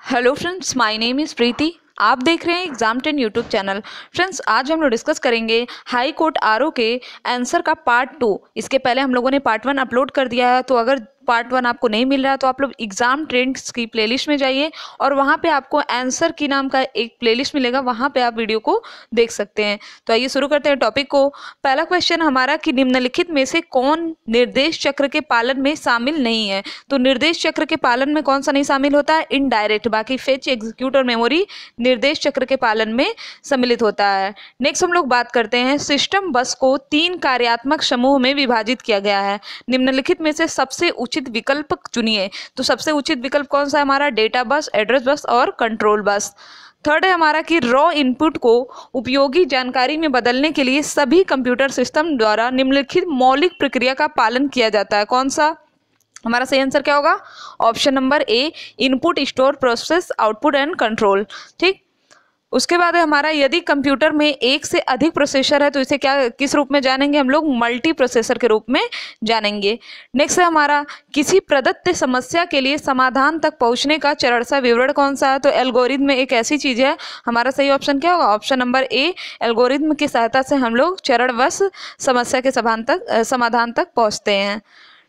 Hello friends, my name is Preeti. आप देख रहे हैं एग्जाम 10 यूट्यूब चैनल। फ्रेंड्स, आज हम लोग डिस्कस करेंगे हाई कोर्ट आरओ के आंसर का पार्ट 2। इसके पहले हम लोगों ने पार्ट 1 अपलोड कर दिया है, तो अगर पार्ट 1 आपको नहीं मिल रहा है तो आप लोग एग्जाम ट्रेंड्स की प्लेलिस्ट में जाइए और वहाँ पे आपको आंसर की नाम का एक प्लेलिस्ट मिलेगा, वहाँ पे आप वीडियो को देख सकते हैं। तो आइए शुरू करते हैं टॉपिक को। पहला क्वेश्चन हमारा कि निम्नलिखित में से कौन निर्देश चक्र के पालन में शामिल नहीं है। तो निर्देश चक्र के पालन में कौन सा नहीं शामिल होता है? इनडायरेक्ट। बाकी फेच, एग्जीक्यूट और मेमोरी निर्देश चक्र के पालन में सम्मिलित होता है। नेक्स्ट हम लोग बात करते हैं, सिस्टम बस को 3 कार्यात्मक समूह में विभाजित किया गया है। निम्नलिखित में से सबसे उचित विकल्प चुनिए। तो सबसे उचित विकल्प कौन सा है हमारा? डेटा बस, एड्रेस बस और कंट्रोल बस। थर्ड है हमारा कि रॉ इनपुट को उपयोगी जानकारी में बदलने के लिए सभी कंप्यूटर सिस्टम द्वारा निम्नलिखित मौलिक प्रक्रिया का पालन किया जाता है। कौन सा? हमारा सही आंसर क्या होगा? Option number A, input, store, process, output and control. ठीक। उसके बाद है हमारा, यदि कंप्यूटर में एक से अधिक प्रोसेसर है तो इसे क्या, किस रूप में जानेंगे हम लोग? मल्टी प्रोसेसर के रूप में जानेंगे। नेक्स्ट है हमारा, किसी प्रदत्त समस्या के लिए समाधान तक पहुंचने का चरण सा विवरण कौन सा है? तो एल्गोरिथम में एक ऐसी चीज है। हमारा सही ऑप्शन क्या होगा? ऑप्शन नंबर ए, एल्गोरिथम की सहायता से हम लोग चरणवश समस्या के समाधान तक पहुंचते हैं।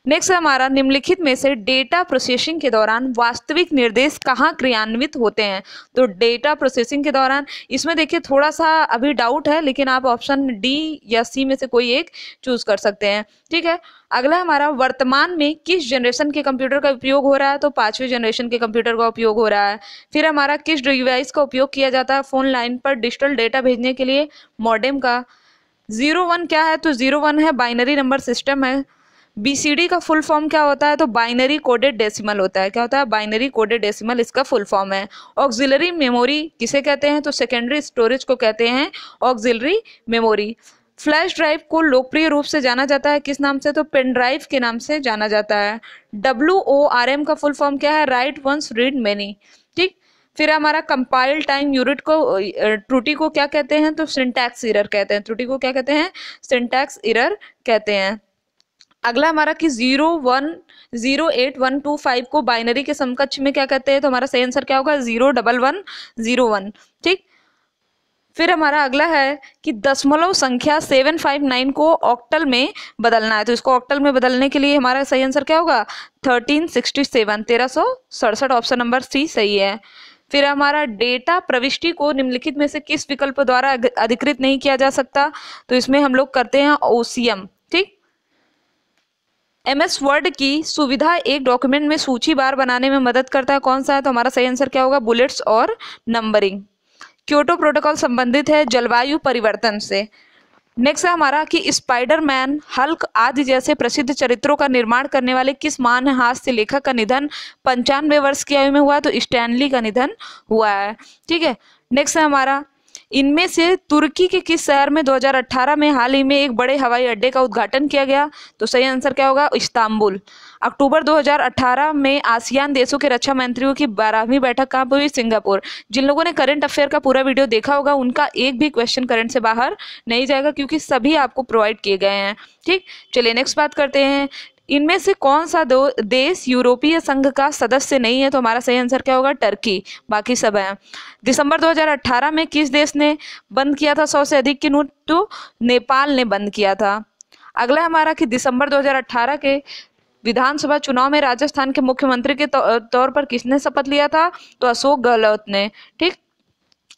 नेक्स्ट है हमारा, निम्नलिखित में से डेटा प्रोसेसिंग के दौरान वास्तविक निर्देश कहाँ क्रियान्वित होते हैं? तो डेटा प्रोसेसिंग के दौरान, इसमें देखिए थोड़ा सा अभी डाउट है, लेकिन आप ऑप्शन डी या सी में से कोई एक चूज कर सकते हैं। ठीक है। अगला हमारा, वर्तमान में किस जनरेशन के कंप्यूटर का उपयोग हो रहा है? तो 5वीं जनरेशन के कंप्यूटर का उपयोग हो रहा है। फिर हमारा, किस डिवाइस का उपयोग किया जाता है फोन लाइन पर डिजिटल डेटा भेजने के लिए? मॉडेम का। 01 क्या है? तो 01 है बाइनरी नंबर सिस्टम है। बीसीडी का फुल फॉर्म क्या होता है? तो बाइनरी कोडेड डेसिमल होता है। क्या होता है? बाइनरी कोडेड डेसिमल इसका फुल फॉर्म है। ऑक्सिलरी मेमोरी किसे कहते हैं? तो सेकेंडरी स्टोरेज को कहते हैं ऑक्सिलरी मेमोरी। फ्लैश ड्राइव को लोकप्रिय रूप से जाना जाता है किस नाम से? तो पेन ड्राइव के नाम से जाना जाता है। WORM का फुल फॉर्म क्या है? Write once read many. ठीक। फिर हमारा, कंपाइल टाइम यूनिट को, त्रुटि को क्या कहते हैं? तो सिंटैक्स एरर कहते हैं। त्रुटि को क्या कहते हैं? सिंटैक्स एरर कहते हैं। अगला हमारा कि 0108125 को बाइनरी के समकक्ष में क्या कहते हैं? तो हमारा सही आंसर क्या होगा? 01101। ठीक। फिर हमारा अगला है कि दशमलव संख्या 759 को ऑक्टल में बदलना है। तो इसको ऑक्टल में बदलने के लिए हमारा सही आंसर क्या होगा? 1367। ऑप्शन नंबर सी सही है। फिर हमारा, डेटा प्रविष्टि को निम्नलिखित में से किस विकल्प द्वारा अधिकृत नहीं किया जा सकता? तो इसमें हम लोग करते हैं OCM। ठीक। MS वर्ड की सुविधा एक डॉक्यूमेंट में सूची बार बनाने में मदद करता है। कौन सा है? तो हमारा सही आंसर क्या होगा? बुलेट्स और नंबरिंग। क्योटो प्रोटोकॉल संबंधित है जलवायु परिवर्तन से। नेक्स्ट है हमारा कि स्पाइडरमैन, हल्क आदि जैसे प्रसिद्ध चरित्रों का निर्माण करने वाले किस महान हास्य लेखक का निधन 95 वर्ष की आयु में हुआ? तो स्टैनली का निधन हुआ है। ठीक है। नेक्स्ट है हमारा, इनमें से तुर्की के किस शहर में 2018 में हाल ही में एक बड़े हवाई अड्डे का उद्घाटन किया गया? तो सही आंसर क्या होगा? इस्तांबुल। अक्टूबर 2018 में आसियान देशों के रक्षा मंत्रियों की 12वीं बैठक कहाँ पर हुई? सिंगापुर। जिन लोगों ने करंट अफेयर का पूरा वीडियो देखा होगा उनका एक भी क्वेश्चन करंट से बाहर नहीं जाएगा, क्योंकि सभी आपको प्रोवाइड किए गए हैं। ठीक। चलिए नेक्स्ट बात करते हैं, इनमें से कौन सा देश यूरोपीय संघ का सदस्य नहीं है? तो हमारा सही आंसर क्या होगा? टर्की। बाकी सब है। दिसंबर 2018 में किस देश ने बंद किया था 100 से अधिक की नोट? तो नेपाल ने बंद किया था। अगला हमारा कि दिसंबर 2018 के विधानसभा चुनाव में राजस्थान के मुख्यमंत्री के तौर पर किसने शपथ लिया था? तो अशोक गहलोत ने। ठीक।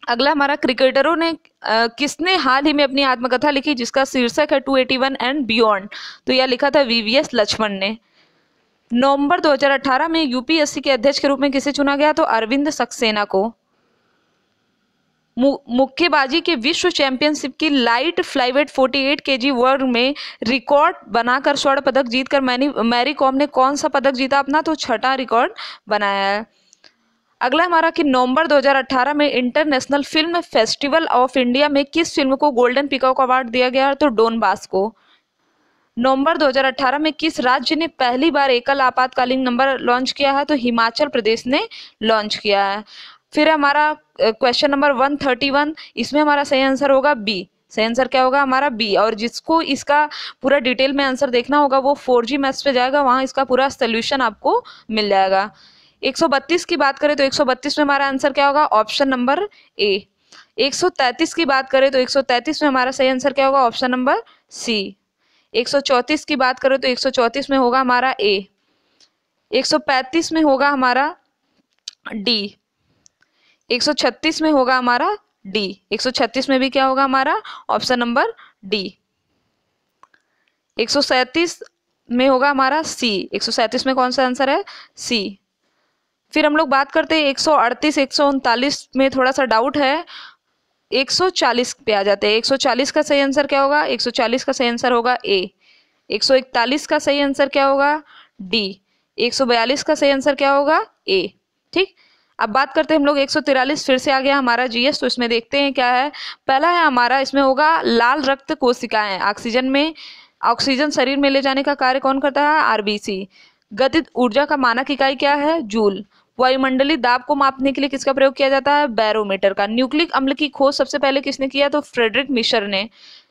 अगला हमारा, क्रिकेटरों ने किसने हाल ही में अपनी आत्मकथा लिखी जिसका शीर्षक है 281 एंड बियॉन्ड? तो यह लिखा था VVS लक्ष्मण ने। नवंबर 2018 में UPSC के अध्यक्ष के रूप में किसे चुना गया? तो अरविंद सक्सेना को। मुक्केबाजी के विश्व चैंपियनशिप की लाइट फ्लाइवेट 48 kg वर्ग में रिकॉर्ड बनाकर स्वर्ण पदक जीतकर मैरी कॉम ने कौन सा पदक जीता अपना? तो 6ठा रिकॉर्ड बनाया है। अगला हमारा कि नवंबर 2018 में international film festival of India में किस फिल्म को गोल्डन पीकॉक अवार्ड दिया गया? तो डॉनबास को। नवंबर 2018 में किस राज्य ने पहली बार एकल आपातकालीन नंबर लॉन्च किया है? तो हिमाचल प्रदेश ने लॉन्च किया है। फिर हमारा क्वेश्चन नंबर 131, इसमें हमारा सही आंसर होगा बी। सही आंसर क्या होगा? हमारा बी। और जिसको इसका पूरा डिटेल में आंसर देखना होगा वो 4G मैथ्स पे जाएगा, वहाँ इसका पूरा सोल्यूशन आपको मिल जाएगा। 132 की बात करें तो 132 में हमारा आंसर क्या होगा? Option number A. 133 की बात करें तो 133 में हमारा सही आंसर क्या होगा? Option number C. 134 की बात करें तो 134 में होगा हमारा ए। 135 में होगा हमारा डी। 136 में होगा हमारा डी। 136 में भी क्या होगा हमारा? Option number D. 137 में होगा हमारा सी। 137 में कौन सा आंसर है? सी। फिर हम लोग बात करते हैं 138, 139 में थोड़ा सा डाउट है। 140 पे आ जाते हैं। 140 का सही आंसर क्या होगा? 140 का सही आंसर होगा ए। 141 का सही आंसर क्या होगा? डी। 142 का सही आंसर क्या होगा? ए। ठीक, अब बात करते हैं हम लोग 143, फिर से आ गया हमारा जीएस, तो इसमें देखते हैं क्या है। पहला है हमारा, इसमें होगा लाल रक्त कोशिकाएं। ऑक्सीजन शरीर में ले जाने का कार्य कौन करता है? आरबीसी। गतिज ऊर्जा का मानक इकाई क्या है? जूल। वायुमंडलीय दाब को मापने के लिए किसका प्रयोग किया जाता है? बैरोमीटर का। न्यूक्लिक अम्ल की खोज सबसे पहले किसने किया? तो फ्रेडरिक मिशर ने।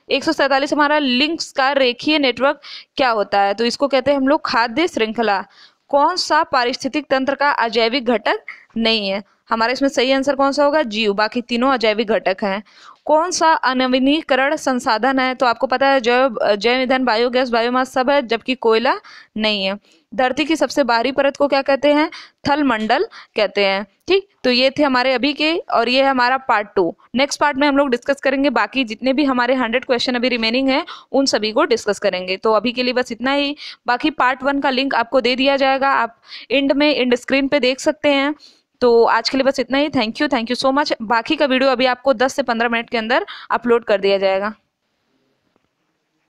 147 हमारा लिंक्स का रेखीय नेटवर्क क्या होता है? तो इसको कहते हैं हम लोग खाद्य श्रृंखला। कौन सा पारिस्थितिक तंत्र का अजैविक घटक नहीं है? हमारा इसमें सही आंसर कौन सा होगा? जीव। बाकी तीनों अजैविक घटक हैं। कौन सा अनवीनीकरण संसाधन है? तो आपको पता है जैव ईंधन, बायोगैस, बायोमास सब है, जबकि कोयला नहीं है। धरती की सबसे बाहरी परत को क्या कहते हैं? थल मंडल कहते हैं। ठीक, तो ये थे हमारे अभी के, और ये है हमारा पार्ट 2। नेक्स्ट पार्ट में हम लोग डिस्कस करेंगे बाकी जितने भी हमारे 100 क्वेश्चन अभी रिमेनिंग है, उन सभी को डिस्कस करेंगे। तो अभी के लिए बस इतना ही। बाकी पार्ट 1 का लिंक आपको दे दिया जाएगा, आप एंड स्क्रीन पे देख सकते हैं। तो आज के लिए बस इतना ही। Thank you so much. बाकी का वीडियो अभी आपको 10 से 15 मिनट के अंदर अपलोड कर दिया जाएगा।